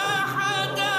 11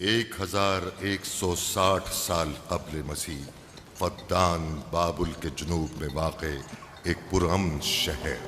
एक 1160 साल कब्ल मसीह फद्दान बाबुल के जुनूब में वाक़े एक पुरअमन शहर।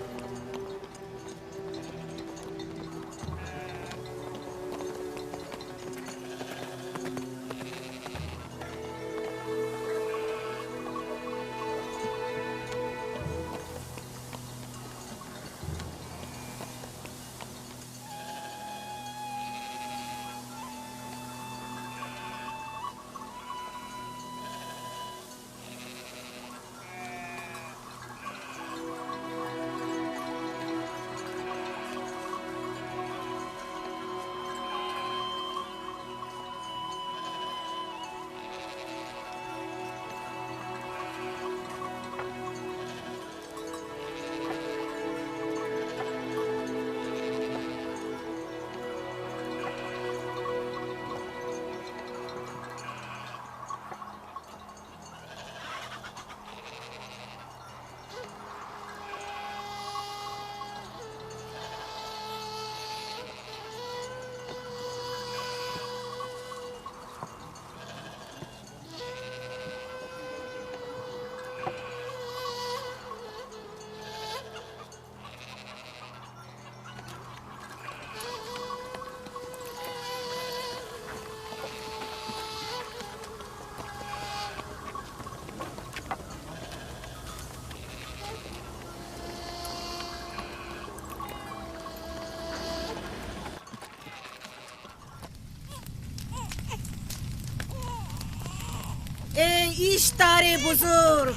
इश्तारे बुजुर्ग,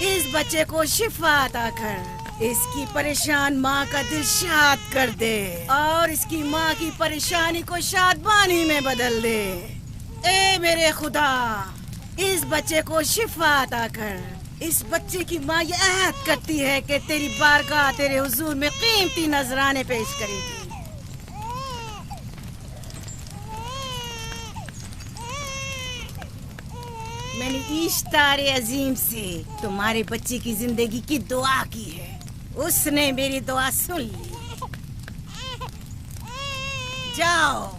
इस बच्चे को शिफा अता कर, इसकी परेशान माँ का दिल शाद कर दे और इसकी माँ की परेशानी को शादबानी में बदल दे। ए मेरे खुदा, इस बच्चे को शिफा अता कर। इस बच्चे की माँ ये अहद करती है कि तेरी बारगाह तेरे हुजूर में कीमती नजराने पेश करेगी। मैंने इश्तारे अजीम से तुम्हारे बच्चे की जिंदगी की दुआ की है, उसने मेरी दुआ सुन ली। जाओ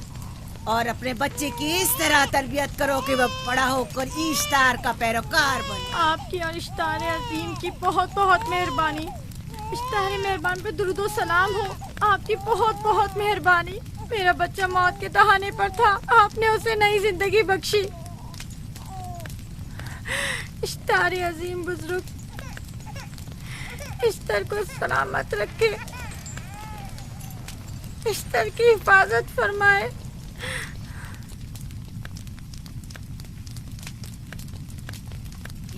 और अपने बच्चे की इस तरह तरबियत करो कि वह बड़ा होकर इश्तार का पैरोकार बने। आपकी और इश्तारे अजीम की बहुत बहुत मेहरबानी। इश्तारे मेहरबान पे दुरूद व सलाम हो। आपकी बहुत बहुत मेहरबानी। मेरा बच्चा मौत के दहाने पर था, आपने उसे नई जिंदगी बख्शी। इश्तारे अजीम बुजुर्ग, इश्तर को सलामत रखे, इश्तर की हिफाजत फरमाए।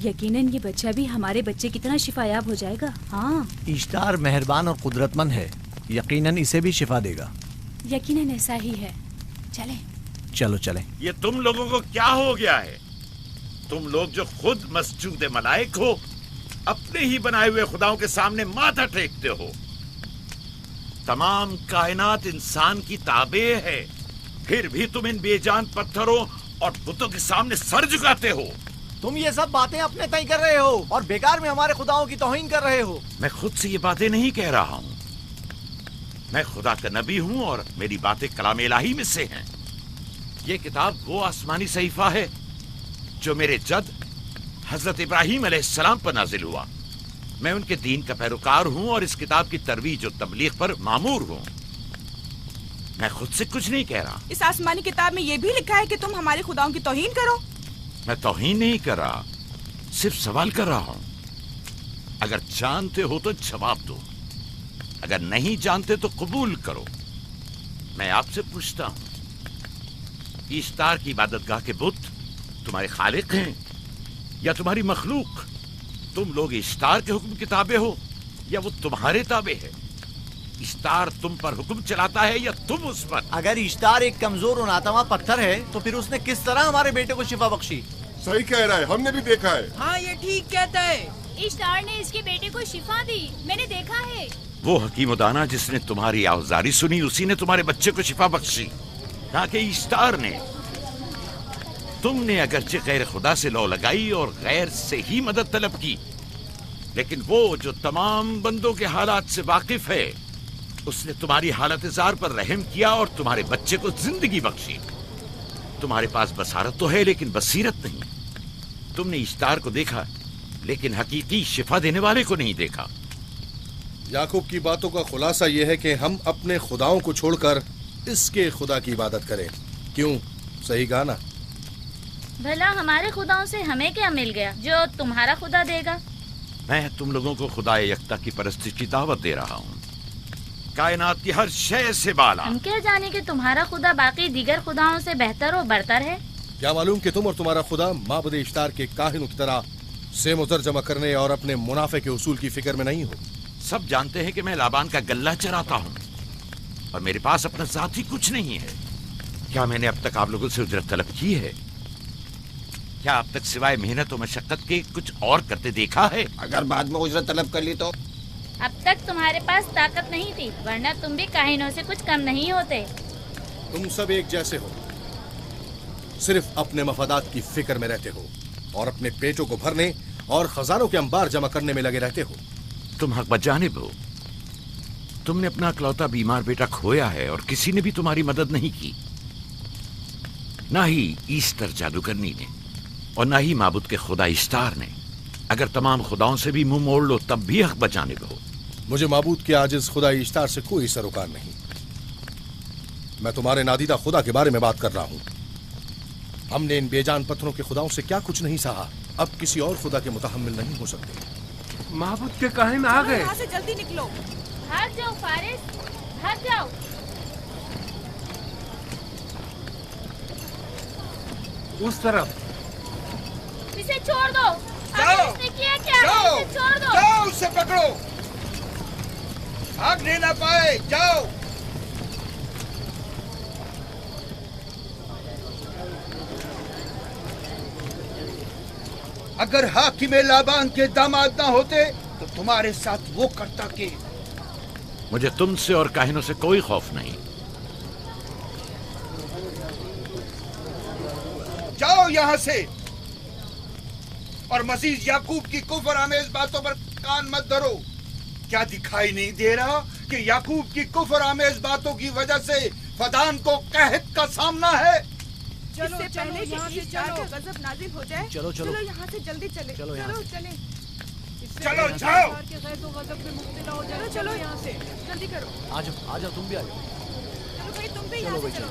यकीनन ये बच्चा भी हमारे बच्चे की तरह शिफायाब हो जाएगा। हाँ, इश्तार मेहरबान और कुदरतमंद है, यकीनन इसे भी शिफा देगा। यकीनन ऐसा ही है। चलें। चलो चलें। ये तुम लोगों को क्या हो गया है? तुम लोग जो खुद मस्जूद मलाइक हो, अपने ही बनाए हुए खुदाओं के सामने माथा टेकते हो। तमाम कायनात इंसान की ताबे है, फिर भी तुम इन बेजान पत्थरों और बुतों के सामने सर झुकाते हो। तुम ये सब बातें अपने तय कर रहे हो और बेकार में हमारे खुदाओं की तौहीन कर रहे हो। मैं खुद से ये बातें नहीं कह रहा हूँ। मैं खुदा का नबी हूँ और मेरी बातें कलाम इलाही में से हैं। ये किताब वो आसमानी सहीफा है जो मेरे जद हजरत इब्राहीम अलैहिस्सलाम पर नाजिल हुआ। मैं उनके दीन का पैरोकार हूँ और इस किताब की तरवीज और तबलीग पर मामूर हूँ। मैं खुद से कुछ नहीं कह रहा। इस आसमानी किताब में ये भी लिखा है कि तुम हमारे खुदाओं की तौहीन करो। मैं तौहीन नहीं कर रहा, सिर्फ सवाल कर रहा हूँ। अगर जानते हो तो जवाब दो, अगर नहीं जानते तो कबूल करो। मैं आपसे पूछता हूँ, इश्तार की इबादतगाह के बुत तुम्हारे खालिक हैं या तुम्हारी मखलूक? तुम लोग इश्तार के हुक्म की ताबे हो या वो तुम्हारे ताबे है? इश्तार तुम पर हुक्म चलाता है या तुम उस पर? अगर इश्तार एक कमजोर और नातवा पत्थर है तो फिर उसने किस तरह हमारे बेटे को शिफा बख्शी? सही कह रहा है, हमने भी देखा है। हाँ, ये ठीक कहता है। इश्तार ने इसके बेटे को शिफा दी, मैंने देखा है। वो हकीम दाना जिसने तुम्हारी आवाज़ारी सुनी, उसी ने तुम्हारे बच्चे को शिफा बख्शी। ताकि इश्तार ने, तुमने अगरचे गैर खुदा से लौ लगाई और गैर से ही मदद तलब की, लेकिन वो जो तमाम बंदों के हालात से वाकिफ है, उसने तुम्हारी हालत जार पर रहम किया और तुम्हारे बच्चे को जिंदगी बख्शी। तुम्हारे पास बसारत तो है लेकिन बसीरत नहीं। तुमने इश्तार को देखा लेकिन हकीकी शिफा देने वाले को नहीं देखा। याकूब की बातों का खुलासा यह है कि हम अपने खुदाओं को छोड़कर इसके खुदा की इबादत करें। क्यों? सही कहा ना? भला हमारे खुदाओं से हमें क्या मिल गया जो तुम्हारा खुदा देगा? मैं तुम लोगों को खुदा यकता की परस्ती की दावत दे रहा हूँ, कायनात की हर शय से बाला। हम क्या जाने कि तुम्हारा खुदा बाकी दीगर खुदाओं से बेहतर और बरतर है? क्या मालूम कि तुम और तुम्हारा खुदा माबुद इश्तार के काहिनों की तरह से मुजर जमा करने और अपने मुनाफे के उसूल की फिक्र में नहीं हो। सब जानते हैं कि मैं लाबान का गल्ला चराता हूँ और मेरे पास अपना जाती कुछ नहीं है। क्या मैंने अब तक आप लोगों से उजरत तलब की है? क्या अब तक सिवाय मेहनत और मशक्कत के कुछ और करते देखा है? अगर बाद में उजरत तलब कर ली तो? अब तक तुम्हारे पास ताकत नहीं थी, वरना तुम भी काहिनों से कुछ कम नहीं होते। तुम सब एक जैसे हो, सिर्फ अपने मफादात की फिक्र में रहते हो और अपने पेटों को भरने और खजानों के अंबार जमा करने में लगे रहते हो। तुम हक बजानिब हो। तुमने अपना इकलौता बीमार बेटा खोया है और किसी ने भी तुम्हारी मदद नहीं की, ना ही ईस्टर जादूगरनी ने और ना ही माबुद के खुदा इश्तार ने। अगर तमाम खुदाओं से भी मुंह मोड़ लो तब भी हक बजानिब हो। मुझे माबूद के आजिज खुदा इश्तार से कोई सरोकार नहीं। मैं तुम्हारे नादीदा खुदा के बारे में बात कर रहा हूँ। हमने इन बेजान पत्थरों के खुदाओं से क्या कुछ नहीं सहा, अब किसी और खुदा के मुतहम्मिल नहीं हो सकते। माबूद के काहिन आ गए। यहाँ से जल्दी निकलो। भाग जाओ फारिस, भाग जाओ। उस तरफ। पीछे इसे छोड़ दो। जाओ, इसने किया क्या? जाओ, इसे छोड़ दो। जाओ, उसे पकड़ो, भागने ना पाए। जाओ। अगर हाकिम लाबान के दामाद ना होते तो तुम्हारे साथ वो करता के। मुझे तुमसे और काहिनों से कोई खौफ नहीं। जाओ यहाँ से और मजीद याकूब की कुफर आमेज बातों पर कान मत धरो। क्या दिखाई नहीं दे रहा कि याकूब की कुफर आमेज बातों की वजह से फदान को कहत का सामना है? चलो पहले यहाँ से चलो, गजब नाजिल हो जाए। चलो, चलो। यहाँ से जल्दी चले। चलो यहाँ से। चले। चलो जाओ। चलो चलो यहाँ से जल्दी करो। आ जाओ तुम भी आ जाओ। चलो भाई तुम भी यहाँ से चलो।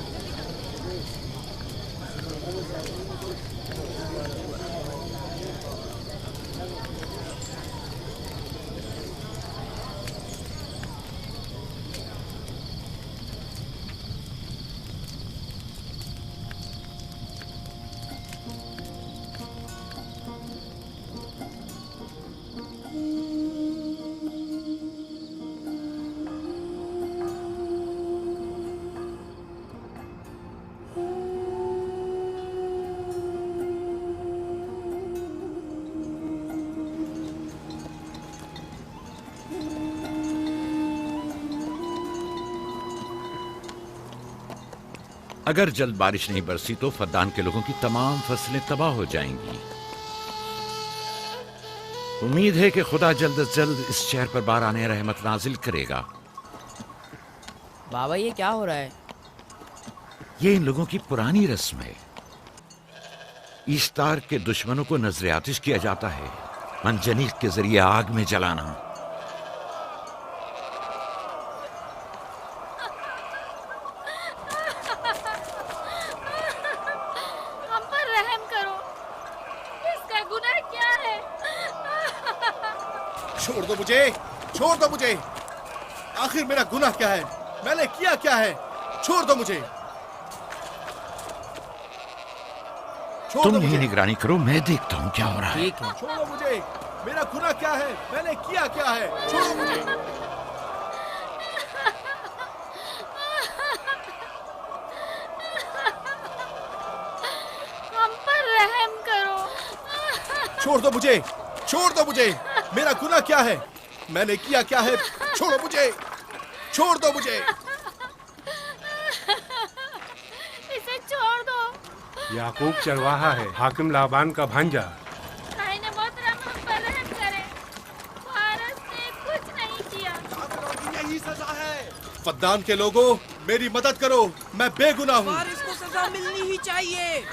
अगर जल्द बारिश नहीं बरसी तो फद्दान के लोगों की तमाम फसलें तबाह हो जाएंगी। उम्मीद है कि खुदा जल्द से जल्द इस शहर पर बाराने रहमत नाजिल करेगा। बाबा ये क्या हो रहा है? ये इन लोगों की पुरानी रस्म है। ईस्तार के दुश्मनों को नजर आतिश किया जाता है, मंजनीक के जरिए आग में जलाना। हम पर रहम करो, इसका गुनाह क्या है? छोड़ दो मुझे, छोड़ दो मुझे। आखिर मेरा गुनाह क्या है? मैंने किया क्या है? छोड़ दो मुझे। तुम ही निगरानी करो, मैं देखता हूँ क्या हो रहा है। ठीक है। छोड़ो मुझे। मेरा गुनाह क्या है? मैंने किया क्या है? छोड़ो मुझे। हम पर रहम करो। छोड़ दो मुझे, छोड़ दो मुझे। मेरा गुनाह क्या है? मैंने किया क्या है? छोड़ो मुझे, छोड़ दो मुझे। इसे छोड़ दो। याकूब चरवाहा है, हाकिम लाबान का भांजा। दाहिने मोहतरम हम पर रहम करें। फारस ने कुछ नहीं किया। यही सजा है। फद्दान के लोगों, मेरी मदद करो, मैं बेगुनाह हूँ। फारिस को सजा मिलनी ही चाहिए।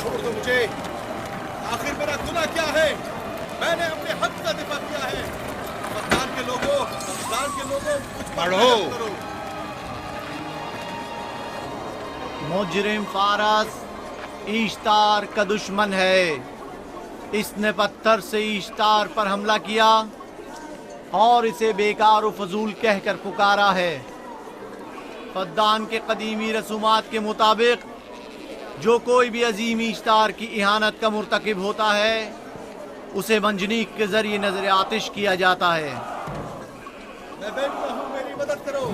छोड़ दो मुझे। आखिर मेरा गुनाह क्या है? मैंने अपने हक का दिफा किया है। फद्दान के लोगों, मुझ पर रहम करो। मुजरिम फारस ईश्तार का दुश्मन है। इसने पत्थर से ईश्तार पर हमला किया और इसे बेकार और फजूल कहकर पुकारा है। फद्दान के कदीमी रसूमात के मुताबिक जो कोई भी अजीम ईश्तार की इहानत का मुर्तकिब होता है उसे मंजनीक के जरिए नजर आतिश किया जाता है। मैं बेगुनाह हूँ, मेरी मदद करो।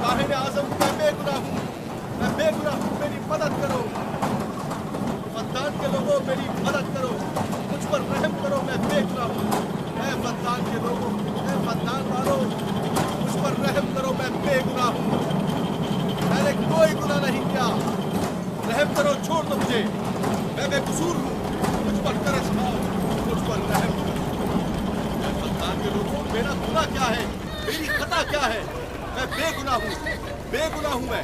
काहिन आज़म, मैं बेगुनाह हूँ, मैं बेगुनाह हूँ, मेरी मदद करो। फद्दान के लोगों, मेरी मदद करो, मुझ पर रहम करो, मैं बेगुनाह हूँ। ऐ फद्दान के लोगों, ऐ फद्दान वालों, मुझ पर रहम करो, मैं बेगुनाह हूँ। मैंने कोई गुनाह नहीं किया। रहम करो, छोड़ दो मुझे। मैं बेकसूर हूँ, मुझ पर तरस खाओ, मुझ पर रहम करो। ऐ फद्दान के लोगों, मेरा गुनाह क्या है? मेरी खता क्या है? मैं बेगुनाह हूँ, बेगुनाह हूँ मैं।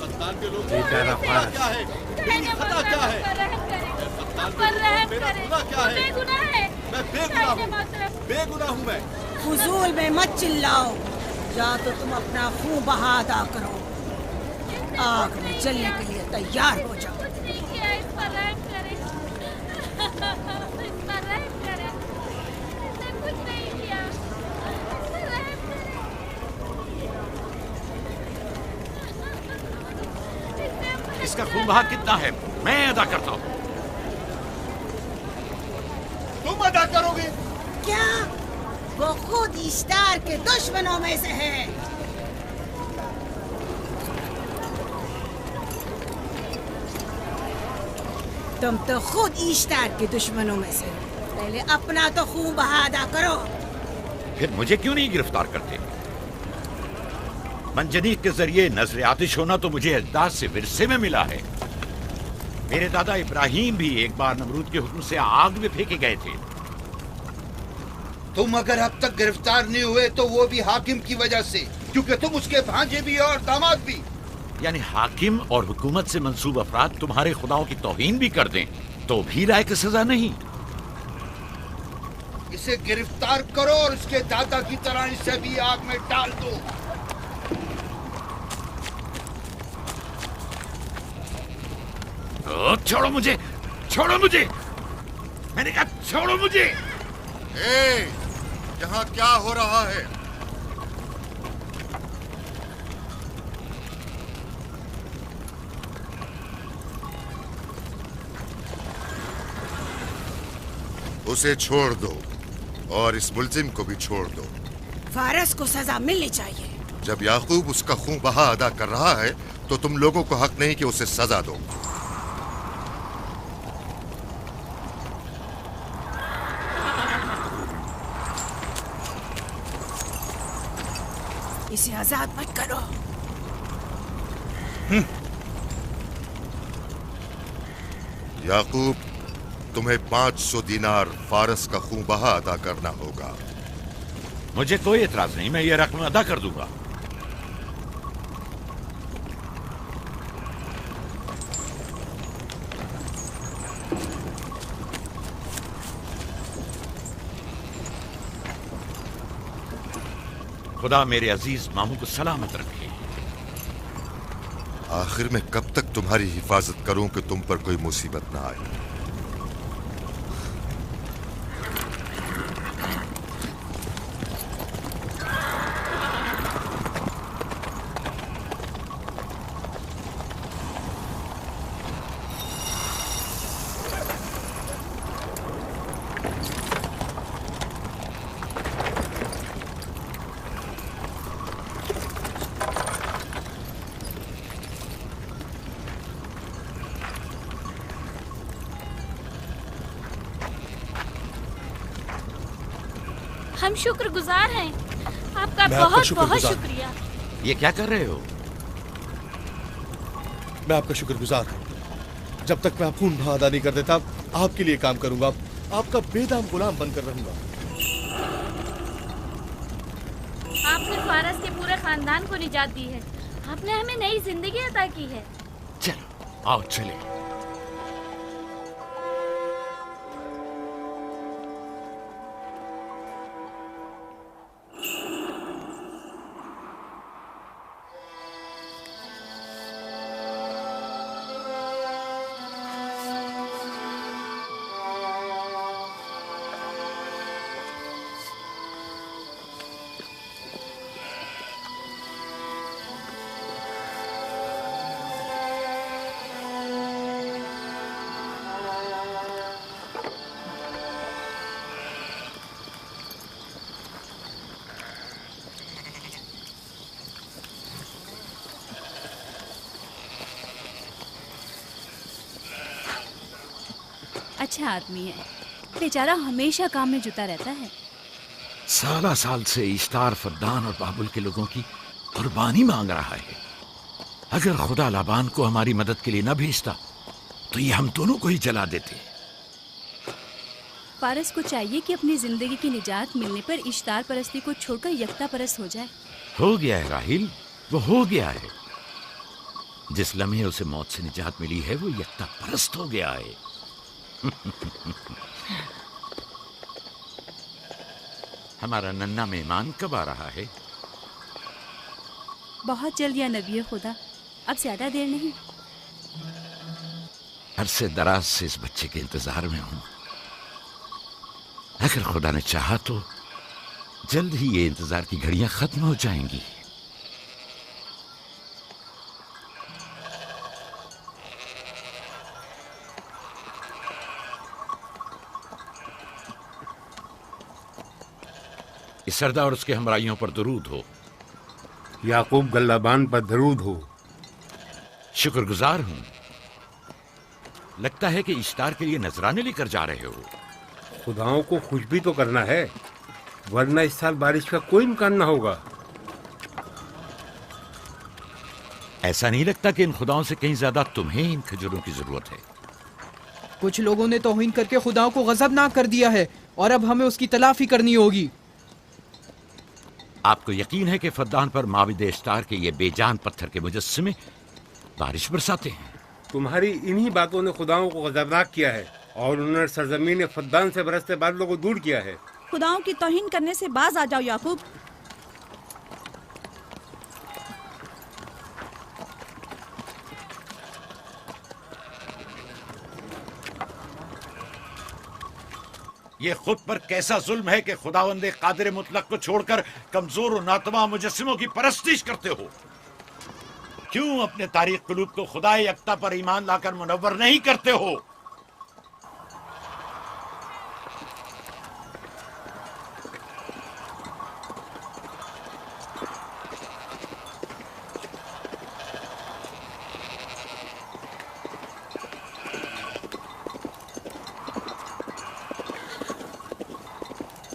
फद्दान के लोगों, मेरा गुनाह क्या है? मेरी खता क्या है? फद्दान के लोगों, मेरा गुनाह क्या है? मैं बेगुनाह हूँ, बेगुनाह हूँ मैं। फुजूल में मत चिल्लाओ, या तो तुम अपना खून बहा अदा करो। आग में जलने के लिए तैयार हो जाओ। इसका खून बहा कितना है मैं अदा करता हूँ। तुम अदा करोगे? क्या? वो खुद इश्तार के दुश्मनों में से है। तुम तो खुद इश्तार के दुश्मनों में से। पहले अपना तो खून बहा अदा करो। फिर मुझे क्यों नहीं गिरफ्तार करते? मंजनीक के जरिए नजर आतिश होना तो मुझे अजदाद से विरसे में मिला है। मेरे दादा इब्राहिम भी एक बार नमरूद के हुक्म से आग में फेंके गए थे। तुम अगर अब तक गिरफ्तार नहीं हुए तो वो भी हाकिम की वजह से, क्योंकि तुम उसके भांजे भी और दामाद भी। यानी हाकिम और हुकूमत से मंसूब अफराद तुम्हारे खुदाओं की तौहीन भी कर दें तो भी लायक सजा नहीं। इसे गिरफ्तार करो और उसके दादा की तरह इसे भी आग में डाल दो। छोड़ो मुझे, छोड़ो मुझे, मैंने कहा छोड़ो मुझे। यहाँ क्या हो रहा है? उसे छोड़ दो और इस मुल्जिम को भी छोड़ दो। फारस को सजा मिलनी चाहिए। जब याकूब उसका खून बहा अदा कर रहा है तो तुम लोगों को हक नहीं कि उसे सजा दो। इसे आजाद मत करो। याकूब, तुम्हें 500 दीनार फारस का खून बहा अदा करना होगा। मुझे कोई एतराज नहीं, मैं ये रकम अदा कर दूंगा। खुदा मेरे अजीज मामू को सलामत रखे। आखिर में कब तक तुम्हारी हिफाजत करूं कि तुम पर कोई मुसीबत ना आए? हम शुक्रगुजार हैं आपका, बहुत बहुत शुक्रिया। ये क्या कर रहे हो? मैं आपका शुक्रगुजार हूँ। जब तक मैं खून बहा अदा नहीं कर देता आपके लिए काम करूंगा, आपका बेदाम गुलाम बनकर रहूंगा। आपने फारस के पूरे खानदान को निजात दी है। आपने हमें नई जिंदगी अता की है। चलो आओ चले। अच्छा आदमी है, बेचारा हमेशा काम में जुटा रहता है। साला साल से इश्तार, फद्दान और बाबुल के लोगों की कुर्बानी मांग रहा है। अगर खुदा लाबान को हमारी मदद के लिए न भेजता तो ये हम दोनों को ही जला देते। फारस को चाहिए कि अपनी जिंदगी की निजात मिलने पर इश्तार परस्ती को छोड़कर यकता परस्त हो जाए। हो गया है राहिल, वो हो गया है। जिस लम्हे उसे मौत से निजात मिली है वो यकता परस्त हो गया है। हमारा नन्ना मेहमान कब आ रहा है? बहुत जल्द या नबी खुदा, अब ज्यादा देर नहीं। अरसे दराज से इस बच्चे के इंतजार में हूं। अगर खुदा ने चाहा तो जल्द ही ये इंतजार की घड़ियां खत्म हो जाएंगी। इस सरदार और उसके हमराइयों पर दरूद हो। याकूब गल्लाबान पर दरूद हो। शुक्रगुजार हूं। लगता है कि इश्तार के लिए नजराने लेकर जा रहे हो। खुदाओं को खुश भी तो करना है, वरना इस साल बारिश का कोई इम्कान ना होगा। ऐसा नहीं लगता कि इन खुदाओं से कहीं ज्यादा तुम्हें इन खजूरों की जरूरत है? कुछ लोगों ने तौहीन करके खुदाओं को गजबनाक कर दिया है और अब हमें उसकी तलाफी करनी होगी। आपको यकीन है कि फद्दान पर माबिद इश्तार के ये बेजान पत्थर के मुजस्समे बारिश बरसाते हैं? तुम्हारी इन्हीं बातों ने खुदाओं को गजबनाक किया है और उन्होंने सरजमीन फद्दान से बरसते बादलों को दूर किया है। खुदाओं की तौहीन करने से बाज आ जाओ याकूब। ये खुद पर कैसा जुल्म है कि खुदावंदे कादिर मुतलक को छोड़कर कमजोर और नातवा मुजस्सिमों की परस्तिश करते हो। क्यों अपने तारीख कुलूब को खुदाए यकता पर ईमान लाकर मुनव्वर नहीं करते हो?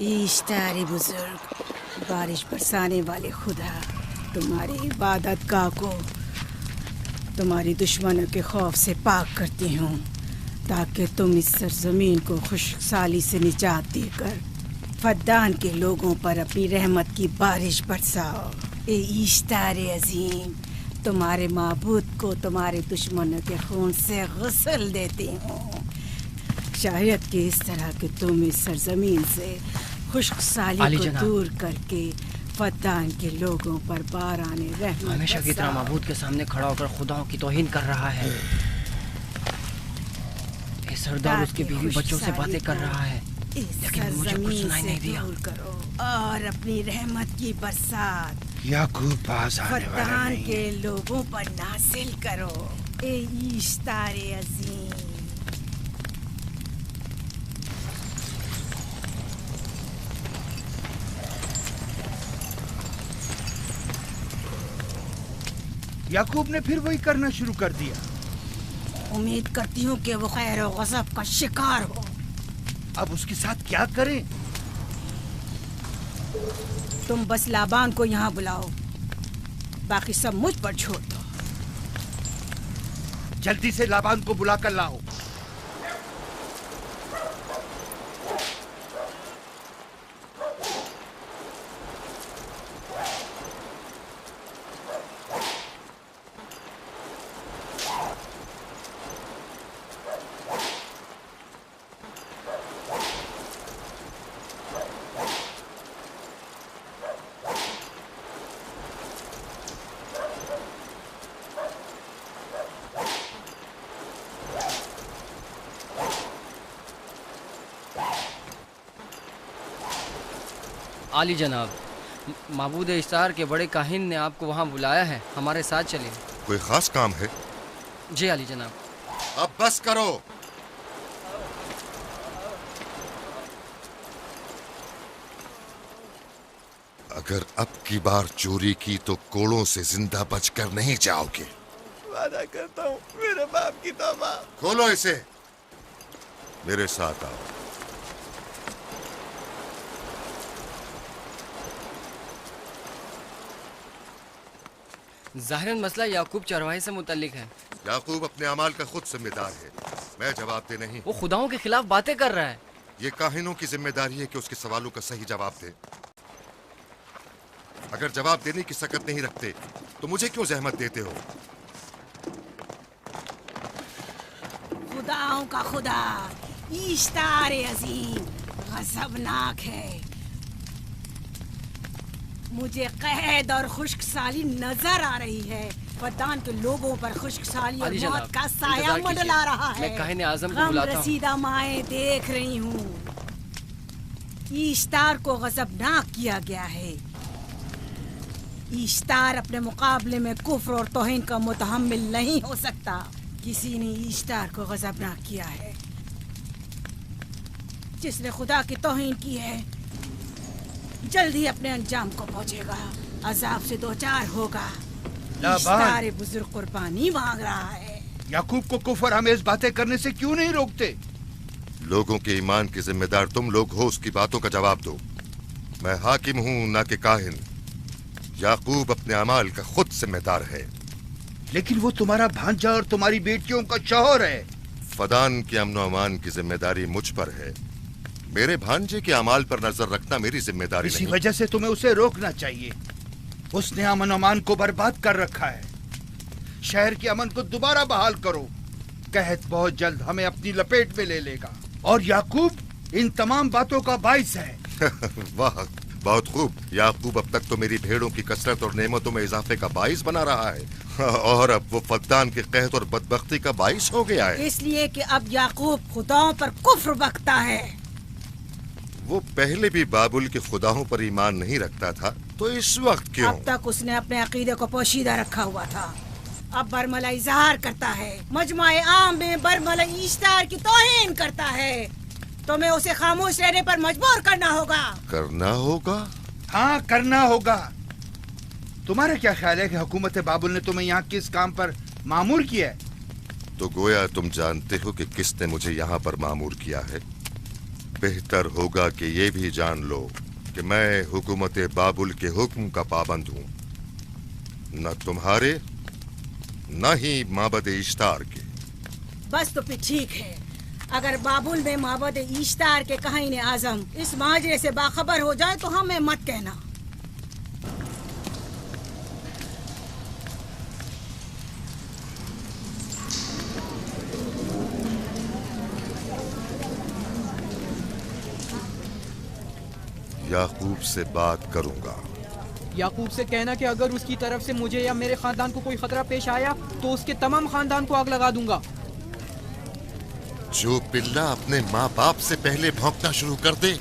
इश्तार बुजुर्ग, बारिश बरसाने वाले खुदा, तुम्हारी इबादत गाह को तुम्हारी दुश्मनों के खौफ से पाक करती हूँ, ताकि तुम इस सरजमीन को खुशहाली से निजात देकर फद्दान के लोगों पर अपनी रहमत की बारिश बरसाओ। ए इश्तार अजीम, तुम्हारे माबूद को तुम्हारे दुश्मनों के खून से गुस्ल देती हूँ। शायद कि इस तरह के तुम इस सरजमीन से खुशहाली को दूर करके फद्दान के लोगों पर बाराने रहमत हमेशा की तरह माबूद के सामने खड़ा होकर खुदाओं की तौहीन कर रहा है। ये सरदार उसकी बीवी बच्चों से बातें कर रहा है, लेकिन मुझे कुछ सुनाई नहीं दिया। करो और अपनी रहमत की बरसात याकूब पास आने वाला फद्दान नहीं। के लोगों पर नासिल करो। ए इश्तार अजीम, याकूब ने फिर वही करना शुरू कर दिया। उम्मीद करती हूँ कि वो खैर और गज़ब का शिकार हो। अब उसके साथ क्या करें? तुम बस लाबान को यहाँ बुलाओ, बाकी सब मुझ पर छोड़ दो। जल्दी से लाबान को बुला कर लाओ। आली जनाब, माबूद इश्तार के बड़े काहिन ने आपको वहाँ बुलाया है, हमारे साथ चलिए। कोई खास काम है? जी आली जनाब। अब बस करो। अगर अब की बार चोरी की तो कोड़ों से जिंदा बचकर नहीं जाओगे। वादा करता हूँ, मेरे बाप की तौबा। खोलो इसे, मेरे साथ आओ। ज़ाहिरन मसला याकूब चरवाहे से मुतल्लिक है। याकूब अपने अमाल का खुद जिम्मेदार है, मैं जवाबदेह नहीं। वो खुदाओं के खिलाफ बातें कर रहा है। ये काहिनों की जिम्मेदारी है कि उसके सवालों का सही जवाब दे। अगर जवाब देने की सकत नहीं रखते तो मुझे क्यों जहमत देते हो? खुदाओं का खुदा इश्तार अजीम गज़बनाक है। मुझे कैद और खुशकसाली नजर आ रही है। फद्दान के लोगों पर खुशकसाली और मौत का साया मंडला रहा है। मैं काहिन आज़म को बुलाता हूं। रसीदा माएं देख रही हूँ। इश्तार को गज़बनाक किया गया है। इश्तार अपने मुकाबले में कुफ्र और तौहीन का मुतहम्मिल नहीं हो सकता। किसी ने इश्तार को गज़बनाक किया है। जिसने खुदा की तौहीन की है, जल्द ही अपने अंजाम को पहुंचेगा, अजाब से दो चार होगा। लाबान। इश्तार बुजुर्ग कुर्बानी मांग रहा है। याकूब को कुफर हमें बातें करने से क्यों नहीं रोकते? लोगों के ईमान की जिम्मेदार तुम लोग हो, उसकी बातों का जवाब दो। मैं हाकिम हूँ ना कि काहिन। याकूब अपने अमाल का खुद जिम्मेदार है। लेकिन वो तुम्हारा भांजा और तुम्हारी बेटियों का शौहर है। फदान के अमन अमान की जिम्मेदारी मुझ पर है। मेरे भांजे के अमाल पर नजर रखना मेरी जिम्मेदारी इसी नहीं। वजह से तुम्हें उसे रोकना चाहिए। उसने अमन अमान को बर्बाद कर रखा है। शहर के अमन को दोबारा बहाल करो। कहत बहुत जल्द हमें अपनी लपेट में ले लेगा और याकूब इन तमाम बातों का बाइस है। वाह, बहुत खूब। याकूब अब तक तो मेरी भेड़ों की कसरत और नेमतों में इजाफे का बाइस बना रहा है और अब वो फद्दान के कहत और बदबख्ती का बाइस हो गया है। इसलिए कि अब याकूब खुदाओं पर कुफ्र बकता है। वो पहले भी बाबुल के खुदाओं पर ईमान नहीं रखता था, तो इस वक्त क्यों? अब तक उसने अपने अकीदे को पोशीदा रखा हुआ था, अब बरमला इजहार करता है, मजमाए आम में बरमला इश्तार की तौहीन करता है। तुम्हें उसे खामोश रहने पर मजबूर करना होगा। करना होगा? हाँ, करना होगा। तुम्हारा क्या ख्याल है कि हुकूमत बाबुल ने तुम्हें यहाँ किस काम पर मामूर किया है? तो गोया तुम जानते हो कि किसने मुझे यहाँ पर मामूर किया है। बेहतर होगा कि ये भी जान लो कि मैं हुकूमत बाबुल के हुक्म का पाबंद हूँ, न तुम्हारे न ही माबद इश्तार के। बस तो फिर ठीक है। अगर बाबुल में माबद इश्तार के काहिन आजम इस माजरे से बाखबर हो जाए तो हमें मत कहना। याकूब से बात करूंगा। याकूब से कहना कि अगर उसकी तरफ से मुझे या मेरे खानदान को कोई खतरा पेश आया तो उसके तमाम खानदान को आग लगा दूंगा। जो पिल्ला अपने माँ बाप से पहले भौंकना शुरू कर दे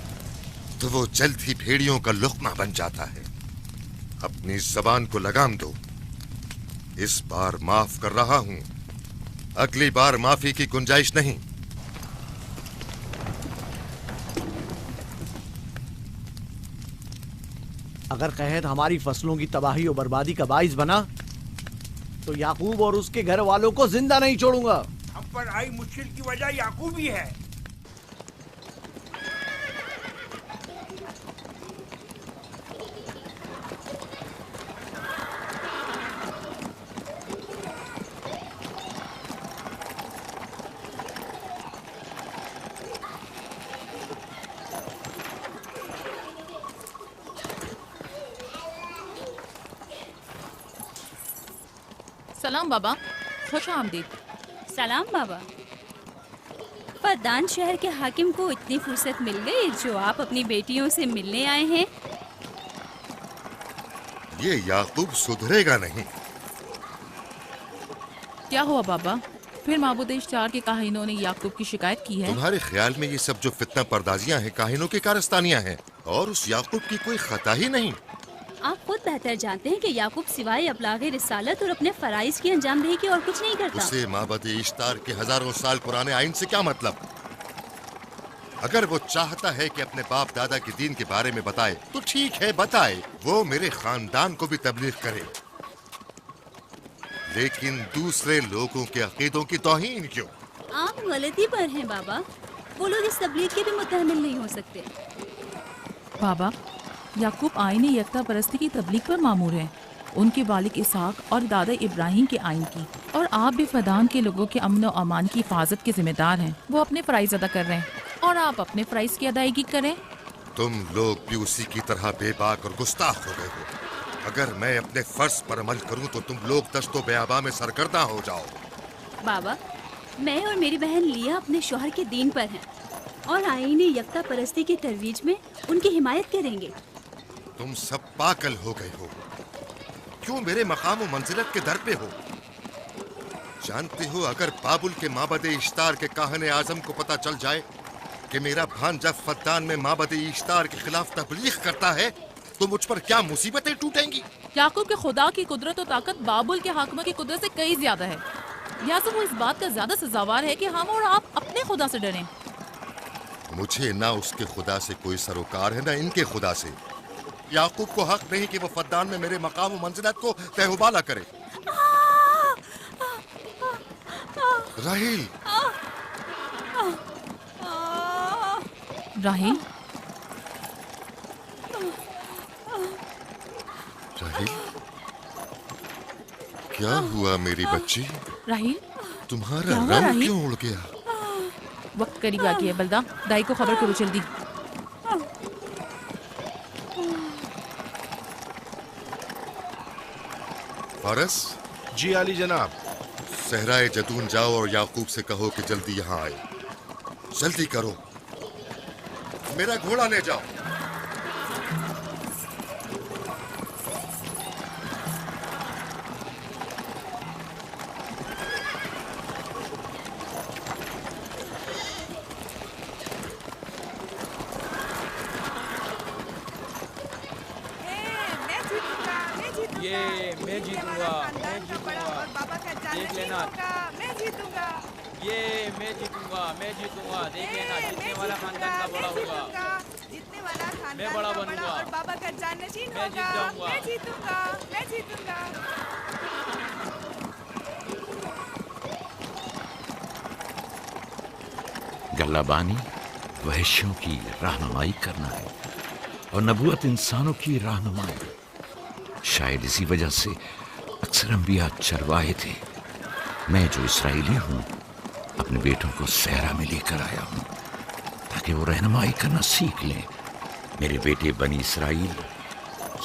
तो वो जल्द ही भेड़ियों का लुक़मा बन जाता है। अपनी जबान को लगाम दो। इस बार माफ कर रहा हूं, अगली बार माफी की गुंजाइश नहीं। अगर कहत हमारी फसलों की तबाही और बर्बादी का बाइस बना तो याकूब और उसके घर वालों को जिंदा नहीं छोड़ूंगा। हम पर आई मुश्किल की वजह याकूब ही है। सलाम बाबा, खुश आमदीद। सलाम बाबा। फद्दान शहर के हाकिम को इतनी फुर्सत मिल गई जो आप अपनी बेटियों से मिलने आए हैं। ये याकूब सुधरेगा नहीं। क्या हुआ बाबा? फिर माबूद इश्तार के काहिनों ने याकूब की शिकायत की है? तुम्हारे ख्याल में ये सब जो फितना पर्दाजियां हैं काहिनों की कारस्तानियां हैं और उस याकूब की कोई खता ही नहीं। आप खुद बेहतर जानते हैं कि याकूब सिवाय अबलागे रिसालत और अपने फराइज की अंजामदही के और कुछ नहीं करता। उसे माबद इश्तार के हजारों साल पुराने आइन से क्या मतलब? अगर वो चाहता है कि अपने बाप दादा के दीन के बारे में बताए तो ठीक है, बताए। वो मेरे खानदान को भी तबलीग करे, लेकिन दूसरे लोगों के अकीदों की तौहीन क्यों? आप गलती पर हैं बाबा। वो लोग इस तबलीग के भी मुतहम्मिल नहीं हो सकते। बाबा, याकूब आईने यकता परस्ती की तबलीग पर मामूर है, उनके वालिद इसहाक और दादा इब्राहिम के आइन की। और आप भी फदान के लोगों के अमन और अमान की हिफाजत के जिम्मेदार हैं। वो अपने फ़राइज़ अदा कर रहे हैं और आप अपने फ़राइज़ की अदायगी करें। तुम लोग भी उसी की तरह बेबाक और गुस्ताख हो गए हो। अगर मैं अपने फर्ज पर अमल करूं तो तुम लोग दस्तो बेआबा में सरगर्दा हो जाओ। बाबा, मैं और मेरी बहन लिया अपने शौहर के दीन पर हैं और आईने यकता परस्ती की तरवीज में उनकी हिमायत करेंगे। तुम सब पागल हो गए हो। क्यों मेरे मकाम और मंजिलत के दर पे हो? जानते हो, अगर बाबुल के माबद इश्तार के काहने आजम को पता चल जाए कि मेरा भांजा फद्दान में माबद इश्तार के खिलाफ तबलीग करता है तो मुझ पर क्या मुसीबतें टूटेंगी। याकूब के खुदा की कुदरत और ताकत बाबुल के हाकिम की कुदरत से कई ज्यादा है। लिहाजा वो इस बात का ज्यादा सजावार है कि हम और आप अपने खुदा से डरें। मुझे ना उसके खुदा से कोई सरोकार है ना इनके खुदा से। याकूब को हक नहीं कि वो फद्दान में मेरे मकाम और मंजिलत को तहबाला करे। राहील, राहील, राहील, क्या हुआ मेरी बच्ची? राहील, तुम्हारा क्या हुआ, रंग राहील? क्यों उड़ गया? वक्त करीब आ गया। बलदा, दाई को खबर करो जल्दी। फारस? जी आली जनाब। सहराए जतून जाओ और याकूब से कहो कि जल्दी यहाँ आए। जल्दी करो, मेरा घोड़ा ले जाओ। ये मैं जीतूंगा, मैं जीतूंगा। देख लेना, मैं जीतूंगा। ये मैं जीतूंगा, मैं जीतूंगा। देख लेना, जीतने वाला खानदान का बड़ा होगा। जीतने वाला खानदान मैं बड़ा का बनूंगा। और बाबा का जाननशीन मैं जीत होगा। जाऊंगा। मैं जीतूंगा, मैं जीतूंगा। गल्लाबानी वहशियों की रहनुमाई करना है और नबूवत इंसानों की रहनुमाई। शायद इसी वजह से अक्सर अंबिया चरवाहे थे। मैं जो इसराइली हूँ अपने बेटों को सहरा में लेकर आया हूँ ताकि वो रहनुमाई करना सीख लें। मेरे बेटे बनी इसराइल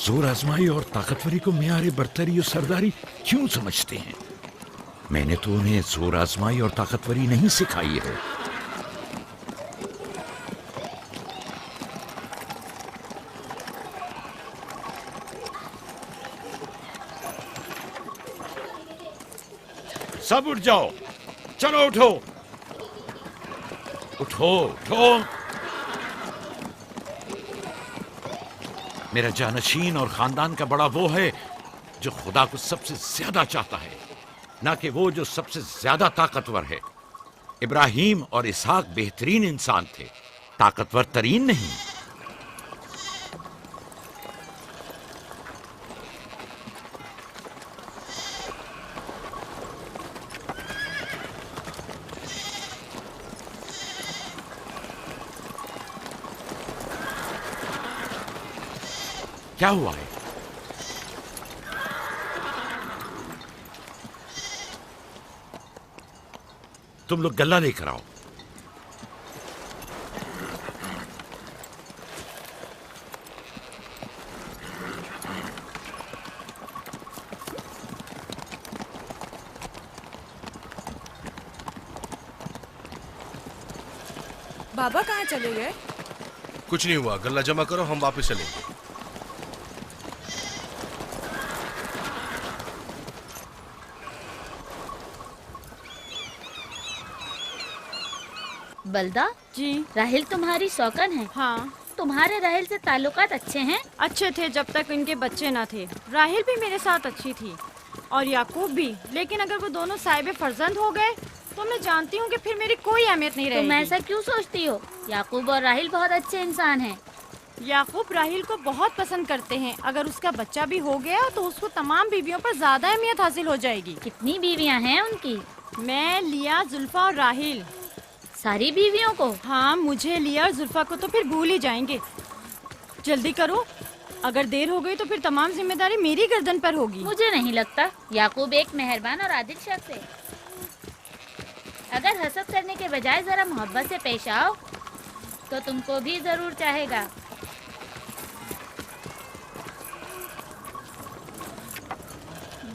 जोर आजमाई और ताकतवरी को मियारे बरतरी और सरदारी क्यों समझते हैं? मैंने तो उन्हें जोर आजमाई और ताकतवरी नहीं सिखाई है। सब उठ जाओ, चलो उठो, उठो, उठो। मेरा जानशीन और खानदान का बड़ा वो है जो खुदा को सबसे ज्यादा चाहता है, ना कि वो जो सबसे ज्यादा ताकतवर है। इब्राहिम और इसहाक बेहतरीन इंसान थे, ताकतवर तरीन नहीं। क्या हुआ है? तुम लोग गल्ला लेकर आओ। बाबा कहाँ चले गए? कुछ नहीं हुआ, गल्ला जमा करो, हम वापस चलेंगे। बलदा जी, राहिल तुम्हारी शौकन है। हाँ। तुम्हारे राहिल से ताल्लुकात अच्छे हैं? अच्छे थे जब तक इनके बच्चे ना थे। राहिल भी मेरे साथ अच्छी थी और याकूब भी, लेकिन अगर वो दोनों साहिब फर्जंद हो गए तो मैं जानती हूँ कि फिर मेरी कोई अहमियत नहीं रहेगी। तुम ऐसा क्यों सोचती हो? याकूब और राहिल बहुत अच्छे इंसान हैं। याकूब राहिल को बहुत पसंद करते हैं। अगर उसका बच्चा भी हो गया तो उसको तमाम बीवियों पर ज्यादा अहमियत हासिल हो जाएगी। कितनी बीवियाँ हैं उनकी? मैं, लिया, जुल्फा और राहिल। सारी बीवियों को? हाँ, मुझे, लिया और जुल्फा को तो फिर भूल ही जाएंगे। जल्दी करो, अगर देर हो गई तो फिर तमाम जिम्मेदारी मेरी गर्दन पर होगी। मुझे नहीं लगता। याकूब एक मेहरबान और आदिल शख्स है। अगर हसद करने के बजाय जरा मोहब्बत से पेश आओ तो तुमको भी जरूर चाहेगा।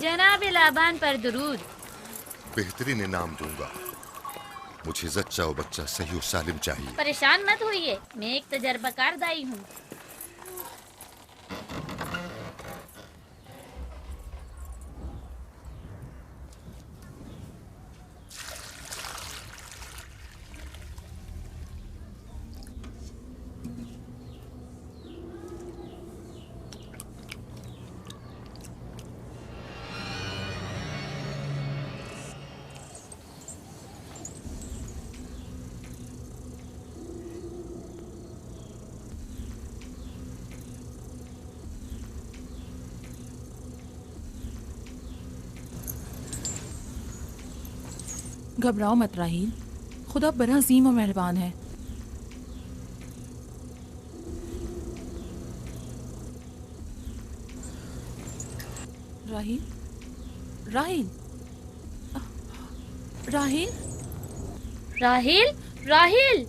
जनाब लाबान पर दुरूद। बेहतरीन इनाम दूंगा। मुझे जच्चा और बच्चा सही और सालिम चाहिए। परेशान मत होइए, मैं एक तजर्बाकार दाई हूँ। घबराओ मत राहील, खुदा बड़ा अजीम और मेहरबान है। राहील, राहील, राहील, राहिल, राहिल,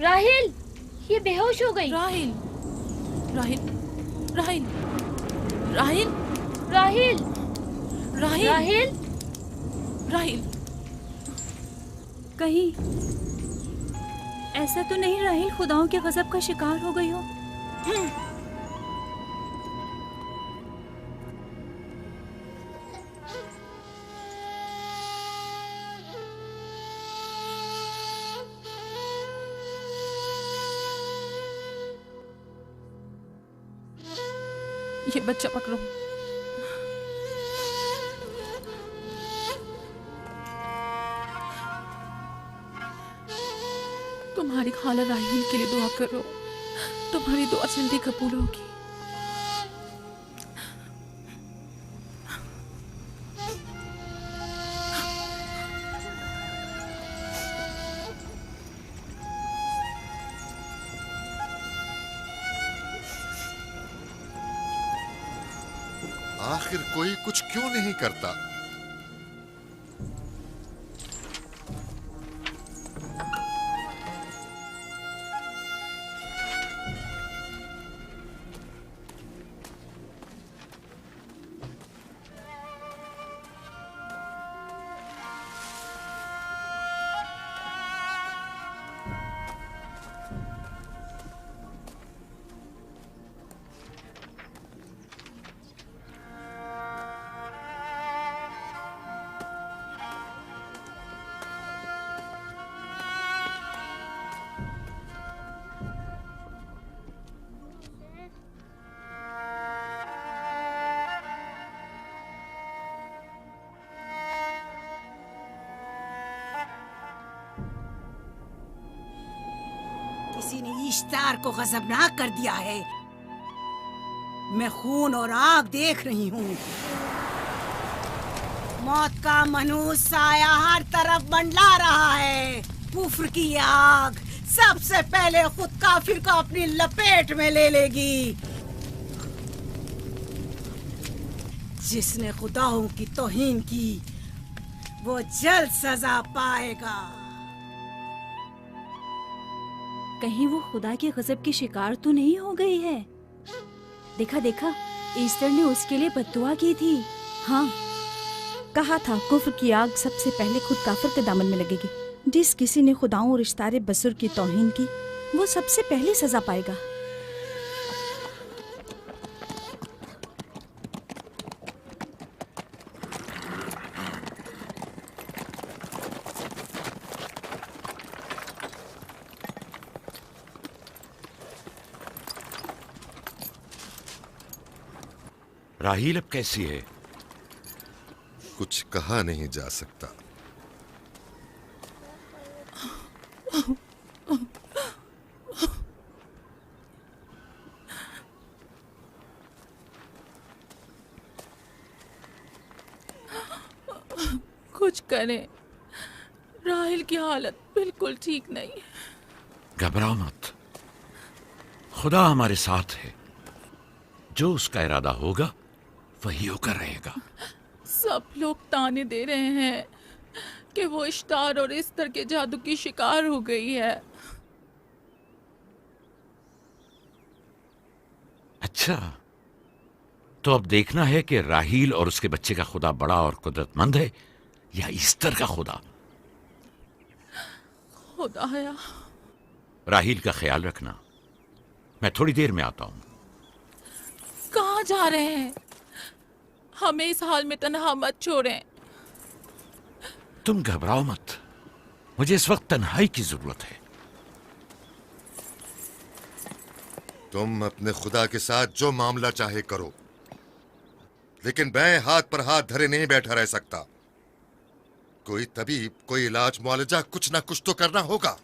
राहिल, ये बेहोश हो गई। राहील, राहील, राहील, राहील, राहिल, राहील, राहिल, राहील। कहीं ऐसा तो नहीं राहिल खुदाओं के गजब का शिकार हो गई हो? ये बच्चा पकड़ो। तुम्हारी खाला राहील के लिए दुआ करो, तुम्हारी दुआ जल्दी कबूल होगी। आखिर कोई कुछ क्यों नहीं करता? किसी ने इश्तार को गजबनाक कर दिया है। मैं खून और आग देख रही हूँ। मौत का मनहूस साया हर तरफ मंडला रहा है। कुफ्र की आग सबसे पहले खुद काफिर को अपनी लपेट में ले लेगी। जिसने खुदाओं की तौहीन की वो जल्द सजा पाएगा। कहीं वो खुदा के गजब की शिकार तो नहीं हो गई है? देखा देखा, ईस्टर ने उसके लिए बद्दुआ की थी। हाँ, कहा था कुफ्र की आग सबसे पहले खुद काफिर के दामन में लगेगी। जिस किसी ने खुदाओं और इश्तारे बसुर की तौहीन की वो सबसे पहले सजा पाएगा। राहील अब कैसी है? कुछ कहा नहीं जा सकता। कुछ करें, राहील की हालत बिल्कुल ठीक नहीं है। घबराओ मत, खुदा हमारे साथ है। जो उसका इरादा होगा वही होकर रहेगा। सब लोग ताने दे रहे हैं कि वो इश्तार और इस्तर के जादू की शिकार हो गई है। अच्छा, तो अब देखना है कि राहील और उसके बच्चे का खुदा बड़ा और कुदरतमंद है या ईस्टर का खुदा। खुदाया, राहील का ख्याल रखना। मैं थोड़ी देर में आता हूं। कहाँ जा रहे हैं? हमें इस हाल में तन्हा मत छोड़ें। तुम घबराओ मत, मुझे इस वक्त तन्हाई की जरूरत है। तुम अपने खुदा के साथ जो मामला चाहे करो, लेकिन मैं हाथ पर हाथ धरे नहीं बैठा रह सकता। कोई तबीब, कोई इलाज, मुआलजा, कुछ ना कुछ तो करना होगा।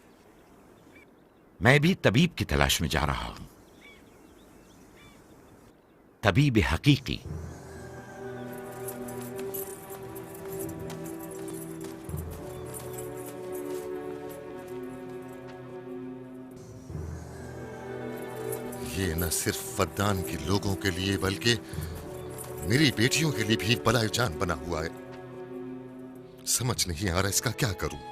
मैं भी तबीब की तलाश में जा रहा हूं। तबीब हकीकी। न सिर्फ फद्दान के लोगों के लिए बल्कि मेरी बेटियों के लिए भी बलाए जान बना हुआ है। समझ नहीं आ रहा इसका क्या करूं।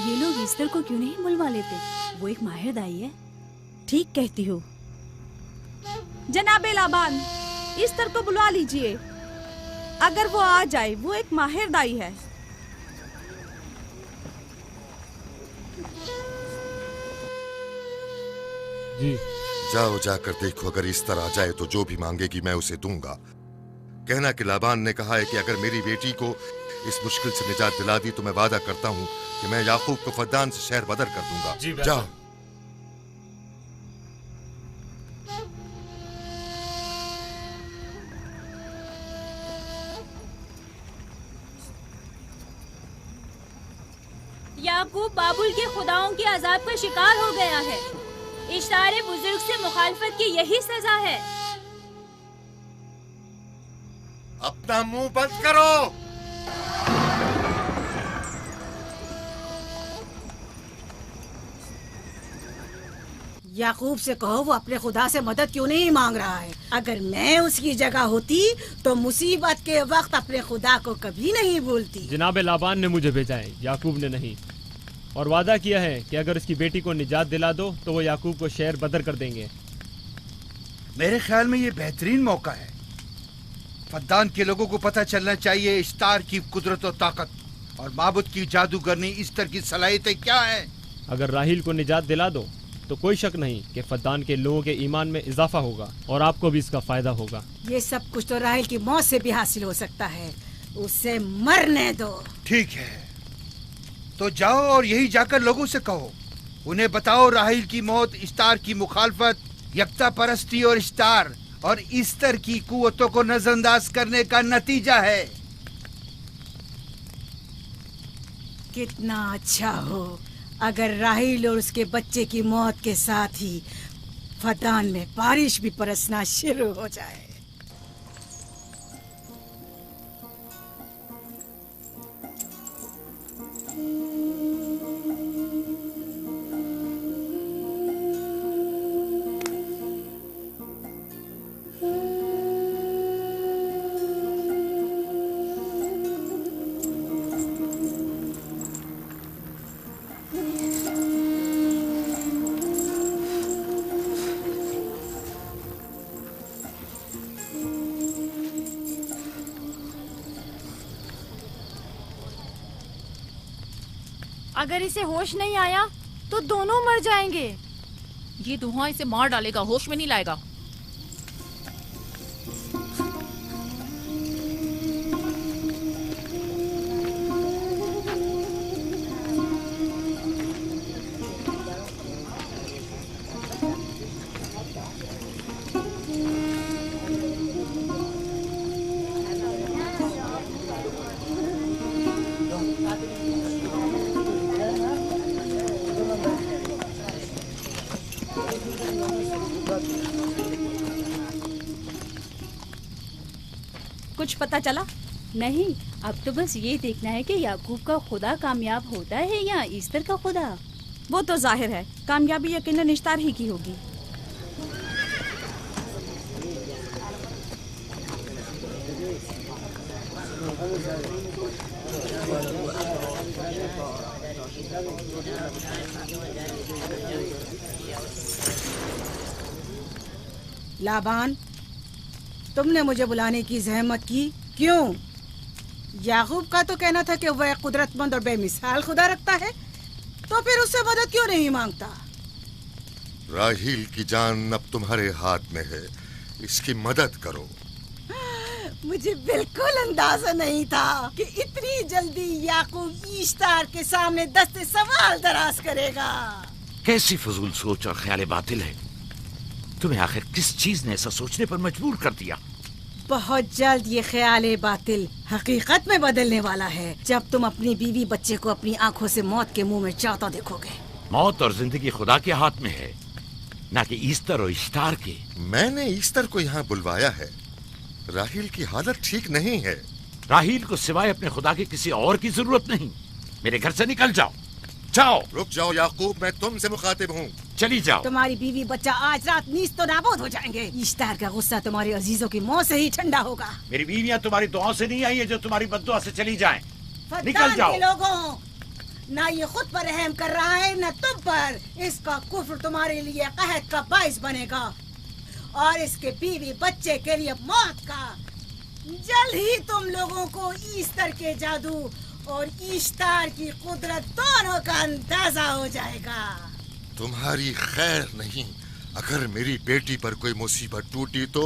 ये लोग ईस्टर को क्यों नहीं बुलवा लेते? वो एक माहिर दाई है। ठीक कहती हो। जनाबे लाबान, ईस्टर को बुलवा लीजिए। अगर वो आ जाए, वो एक माहिर दाई है। जी। जाओ जाकर देखो, अगर ईस्टर आ जाए तो जो भी मांगेगी मैं उसे दूंगा। कहना कि लाबान ने कहा है कि अगर मेरी बेटी को इस मुश्किल से निजात दिला दी तो मैं वादा करता हूँ कि मैं याकूब को फद्दान से शहर बदर कर दूंगा। जाओ। याकूब बाबुल के खुदाओं के अजाब का शिकार हो गया है। इश्तारे बुजुर्ग से मुखालफत की यही सजा है। अपना मुंह बंद करो। याकूब से कहो वो अपने खुदा से मदद क्यों नहीं मांग रहा है। अगर मैं उसकी जगह होती तो मुसीबत के वक्त अपने खुदा को कभी नहीं भूलती। जनाब लाबान ने मुझे भेजा है, याकूब ने नहीं, और वादा किया है कि अगर उसकी बेटी को निजात दिला दो तो वो याकूब को शहर बदर कर देंगे। मेरे ख्याल में ये बेहतरीन मौका है। फद्दान के लोगों को पता चलना चाहिए इश्तार की कुदरत और ताकत और माबुद की जादूगरनी ईस्टर की सलाहियतें क्या हैं। अगर राहील को निजात दिला दो तो कोई शक नहीं कि फद्दान के लोगों के ईमान में इजाफा होगा और आपको भी इसका फायदा होगा। ये सब कुछ तो राहील की मौत से भी हासिल हो सकता है। उसे मरने दो। ठीक है, तो जाओ और यही जाकर लोगों से कहो। उन्हें बताओ राहील की मौत इश्तार की मुखालफत, यकता परस्ती और इश्तार और ईस्टर की कुव्वतों को नजरअंदाज करने का नतीजा है। कितना अच्छा हो अगर राहील और उसके बच्चे की मौत के साथ ही फद्दान में बारिश भी बरसना शुरू हो जाए। अगर इसे होश नहीं आया तो दोनों मर जाएंगे। ये धुआं इसे मार डालेगा, होश में नहीं लाएगा। कुछ पता चला? नहीं, अब तो बस ये देखना है कि याकूब का खुदा कामयाब होता है या ईस्टर का खुदा। वो तो जाहिर है कामयाबी यकीनन इश्तार ही की होगी। लाबान, तुमने मुझे बुलाने की जहमत की, क्यों? याकूब का तो कहना था कि वह कुदरतमंद और बेमिसाल खुदा रखता है, तो फिर उससे मदद क्यों नहीं मांगता? राहील की जान अब तुम्हारे हाथ में है, इसकी मदद करो। मुझे बिल्कुल अंदाजा नहीं था कि इतनी जल्दी याकूब ईश्तार के सामने दस्ते सवाल दराज करेगा। कैसी फजूल सोच और ख्याल बातिल है। तुम्हें आखिर किस चीज ने ऐसा सोचने पर मजबूर कर दिया? बहुत जल्द ये ख्याल बातिल हकीकत में बदलने वाला है, जब तुम अपनी बीवी बच्चे को अपनी आंखों से मौत के मुंह में जाता देखोगे। मौत और जिंदगी खुदा के हाथ में है, ना कि ईस्टर और इश्तार के। मैंने ईस्टर को यहाँ बुलवाया है। राहील की हालत ठीक नहीं है। राहील को सिवाय अपने खुदा के किसी और की जरूरत नहीं। मेरे घर से निकल जाओ। जाओ। रुक जाओ याकूब, मैं तुमसे मुखातिब हूँ। चली जाओ। तुम्हारी बीवी बच्चा आज रात नीस तो नाबूद हो जाएंगे। ईश्तार का गुस्सा तुम्हारे अजीजों की मौत से ही ठंडा होगा। मेरी बीवियाँ तुम्हारी दुआओं से नहीं आई है जो तुम्हारी बद्दुआ से चली जाएं। निकल फद्दान जाओ। के लोगों, ना ये खुद पर रहम कर रहा है न तुम पर। इसका कुफ्र तुम्हारे लिए कहत का बाइस बनेगा और इसके बीवी बच्चे के लिए मौत का। जल्द ही तुम लोगों को ईस्टर के जादू और ईश्तार की कुदरत दोनों का अंदाजा हो जाएगा। तुम्हारी खैर नहीं। अगर मेरी बेटी पर कोई मुसीबत टूटी तो